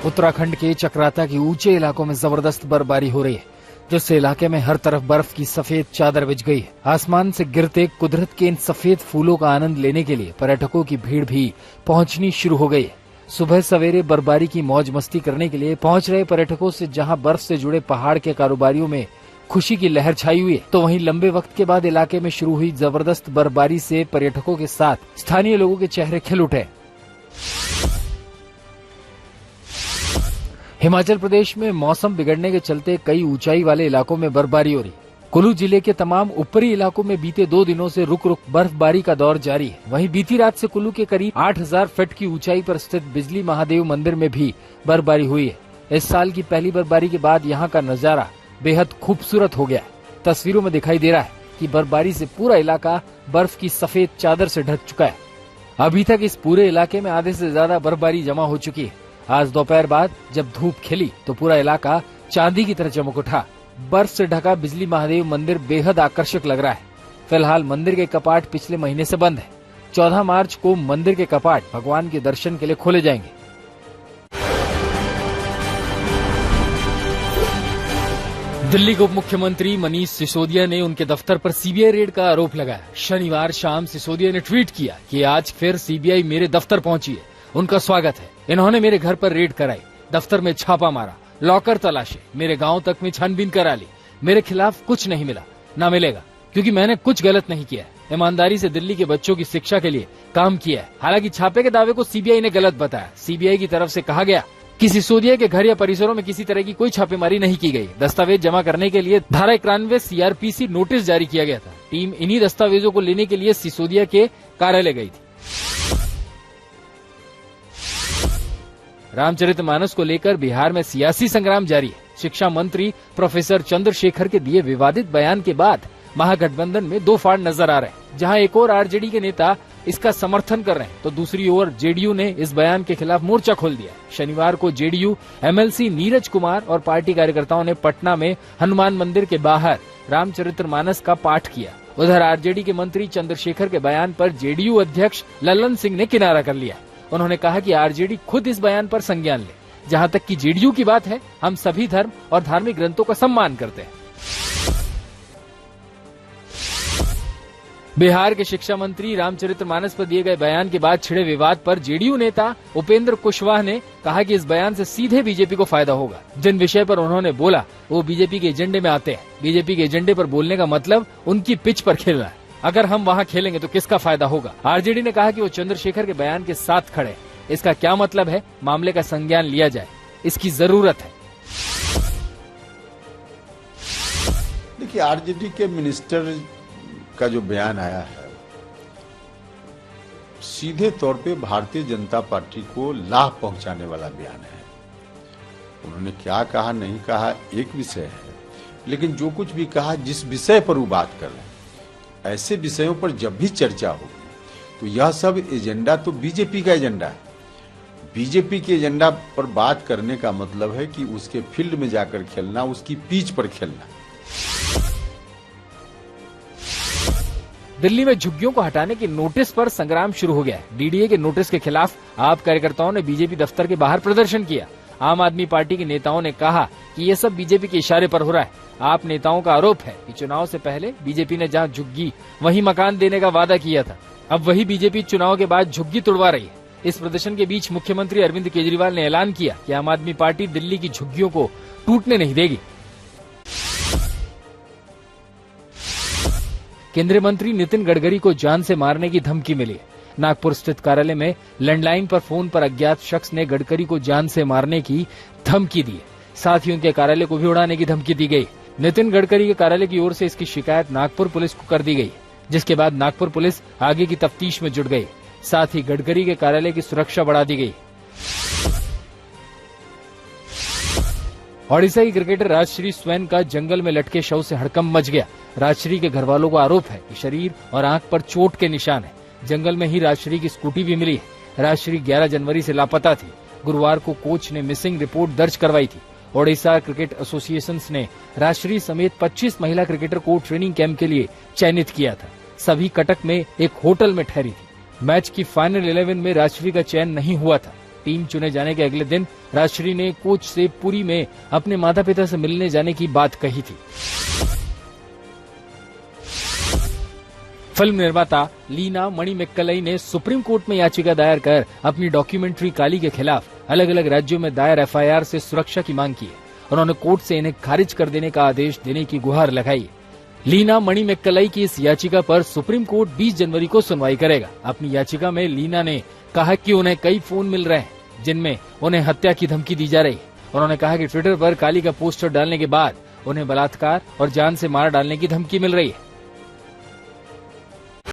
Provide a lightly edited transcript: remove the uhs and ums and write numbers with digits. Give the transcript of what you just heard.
उत्तराखंड के चक्राता के ऊंचे इलाकों में जबरदस्त बर्फबारी हो रही है, जिससे इलाके में हर तरफ बर्फ की सफेद चादर बिछ गई है। आसमान से गिरते कुदरत के इन सफेद फूलों का आनंद लेने के लिए पर्यटकों की भीड़ भी पहुंचनी शुरू हो गई है। सुबह सवेरे बर्फबारी की मौज मस्ती करने के लिए पहुंच रहे पर्यटकों से जहां बर्फ से जुड़े पहाड़ के कारोबारियों में खुशी की लहर छाई हुई है, तो वहीं लंबे वक्त के बाद इलाके में शुरू हुई जबरदस्त बर्फबारी से पर्यटकों के साथ स्थानीय लोगों के चेहरे खिल उठे। हिमाचल प्रदेश में मौसम बिगड़ने के चलते कई ऊंचाई वाले इलाकों में बर्फबारी हो रही है। कुल्लू जिले के तमाम ऊपरी इलाकों में बीते 2 दिनों से रुक रुक बर्फबारी का दौर जारी है। वहीं बीती रात से कुल्लू के करीब 8000 फीट की ऊंचाई पर स्थित बिजली महादेव मंदिर में भी बर्फबारी हुई है। इस साल की पहली बर्फबारी के बाद यहाँ का नजारा बेहद खूबसूरत हो गया है। तस्वीरों में दिखाई दे रहा है कि बर्फबारी से पूरा इलाका बर्फ की सफेद चादर से ढक चुका है। अभी तक इस पूरे इलाके में आधे से ज्यादा बर्फबारी जमा हो चुकी है। आज दोपहर बाद जब धूप खिली तो पूरा इलाका चांदी की तरह चमक उठा। बर्फ से ढका बिजली महादेव मंदिर बेहद आकर्षक लग रहा है। फिलहाल मंदिर के कपाट पिछले महीने से बंद है। 14 मार्च को मंदिर के कपाट भगवान के दर्शन के लिए खोले जाएंगे। दिल्ली के उप मुख्यमंत्री मनीष सिसोदिया ने उनके दफ्तर पर सीबीआई रेड का आरोप लगाया। शनिवार शाम सिसोदिया ने ट्वीट किया कि आज फिर सीबीआई मेरे दफ्तर पहुंची है, उनका स्वागत है। इन्होंने मेरे घर पर रेड कराई, दफ्तर में छापा मारा, लॉकर तलाशे, मेरे गांव तक में छानबीन करा ली। मेरे खिलाफ कुछ नहीं मिला, ना मिलेगा, क्योंकि मैंने कुछ गलत नहीं किया है। ईमानदारी से दिल्ली के बच्चों की शिक्षा के लिए काम किया है। हालांकि छापे के दावे को सीबीआई ने गलत बताया। सीबीआई की तरफ से कहा गया कि सिसोदिया के घर या परिसरों में किसी तरह की कोई छापेमारी नहीं की गई। दस्तावेज जमा करने के लिए धारा 91 सीआरपीसी नोटिस जारी किया गया था। टीम इन्हीं दस्तावेजों को लेने के लिए सिसोदिया के कार्यालय गई थी। रामचरितमानस को लेकर बिहार में सियासी संग्राम जारी है। शिक्षा मंत्री प्रोफेसर चंद्रशेखर के दिए विवादित बयान के बाद महागठबंधन में 2 फाड़ नजर आ रहे हैं। जहां एक ओर आरजेडी के नेता इसका समर्थन कर रहे हैं, तो दूसरी ओर जेडीयू ने इस बयान के खिलाफ मोर्चा खोल दिया। शनिवार को जेडीयू एमएलसी नीरज कुमार और पार्टी कार्यकर्ताओं ने पटना में हनुमान मंदिर के बाहर रामचरितमानस का पाठ किया। उधर आरजेडी के मंत्री चंद्रशेखर के बयान पर जेडीयू अध्यक्ष लल्लन सिंह ने किनारा कर लिया। उन्होंने कहा कि आरजेडी खुद इस बयान पर संज्ञान ले। जहां तक कि जेडीयू की बात है, हम सभी धर्म और धार्मिक ग्रंथों का सम्मान करते हैं। बिहार के शिक्षा मंत्री रामचरितमानस पर दिए गए बयान के बाद छिड़े विवाद पर जेडीयू नेता उपेंद्र कुशवाहा ने कहा कि इस बयान से सीधे बीजेपी को फायदा होगा। जिन विषय पर उन्होंने बोला वो बीजेपी के एजेंडे में आते हैं। बीजेपी के एजेंडे पर बोलने का मतलब उनकी पिच पर खेलना है। अगर हम वहां खेलेंगे तो किसका फायदा होगा। आरजेडी ने कहा कि वो चंद्रशेखर के बयान के साथ खड़े। इसका क्या मतलब है? मामले का संज्ञान लिया जाए, इसकी जरूरत है। देखिए, आरजेडी के मिनिस्टर का जो बयान आया है, सीधे तौर पे भारतीय जनता पार्टी को लाभ पहुंचाने वाला बयान है। उन्होंने क्या कहा नहीं कहा एक विषय है, लेकिन जो कुछ भी कहा, जिस विषय पर वो बात कर रहे हैं, ऐसे विषयों पर जब भी चर्चा होगी तो यह सब एजेंडा तो बीजेपी का एजेंडा है। बीजेपी के एजेंडा पर बात करने का मतलब है कि उसके फील्ड में जाकर खेलना, उसकी पिच पर खेलना। दिल्ली में झुग्गियों को हटाने के नोटिस पर संग्राम शुरू हो गया है। डीडीए के नोटिस के खिलाफ आप कार्यकर्ताओं ने बीजेपी दफ्तर के बाहर प्रदर्शन किया। आम आदमी पार्टी के नेताओं ने कहा कि ये सब बीजेपी के इशारे पर हो रहा है। आप नेताओं का आरोप है कि चुनाव से पहले बीजेपी ने जहां झुग्गी वहीं मकान देने का वादा किया था, अब वही बीजेपी चुनाव के बाद झुग्गी तुड़वा रही है। इस प्रदर्शन के बीच मुख्यमंत्री अरविंद केजरीवाल ने ऐलान किया कि आम आदमी पार्टी दिल्ली की झुग्गियों को टूटने नहीं देगी। केंद्रीय मंत्री नितिन गडकरी को जान से मारने की धमकी मिली है। नागपुर स्थित कार्यालय में लैंडलाइन पर फोन पर अज्ञात शख्स ने गडकरी को जान से मारने की धमकी दी है। साथ ही उनके कार्यालय को भी उड़ाने की धमकी दी गई। नितिन गडकरी के कार्यालय की ओर से इसकी शिकायत नागपुर पुलिस को कर दी गई, जिसके बाद नागपुर पुलिस आगे की तफ्तीश में जुट गई। साथ ही गडकरी के कार्यालय की सुरक्षा बढ़ा दी गई। ओडिशा की क्रिकेटर राजश्री स्वैन का जंगल में लटके शव से हड़कंप मच गया। राजश्री के घर वालों का आरोप है कि शरीर और आंख पर चोट के निशान है। जंगल में ही राजश्री की स्कूटी भी मिली है। राजश्री 11 जनवरी से लापता थी। गुरुवार को कोच ने मिसिंग रिपोर्ट दर्ज करवाई थी। ओडिशा क्रिकेट एसोसिएशन ने राजश्री समेत 25 महिला क्रिकेटर को ट्रेनिंग कैंप के लिए चयनित किया था। सभी कटक में एक होटल में ठहरी थी। मैच की फाइनल 11 में राजश्री का चयन नहीं हुआ था। टीम चुने जाने के अगले दिन राजश्री ने कोच से पुरी में अपने माता पिता से मिलने जाने की बात कही थी। फिल्म निर्माता लीना मणिमेक्कलाई ने सुप्रीम कोर्ट में याचिका दायर कर अपनी डॉक्यूमेंट्री काली के खिलाफ अलग अलग राज्यों में दायर एफआईआर से सुरक्षा की मांग की है। उन्होंने कोर्ट से इन्हें खारिज कर देने का आदेश देने की गुहार लगाई। लीना मणिमेक्कलाई की इस याचिका पर सुप्रीम कोर्ट 20 जनवरी को सुनवाई करेगा। अपनी याचिका में लीना ने कहा कि उन्हें कई फोन मिल रहे हैं जिनमें उन्हें हत्या की धमकी दी जा रही है। उन्होंने कहा कि ट्विटर पर काली का पोस्टर डालने के बाद उन्हें बलात्कार और जान से मार डालने की धमकी मिल रही है।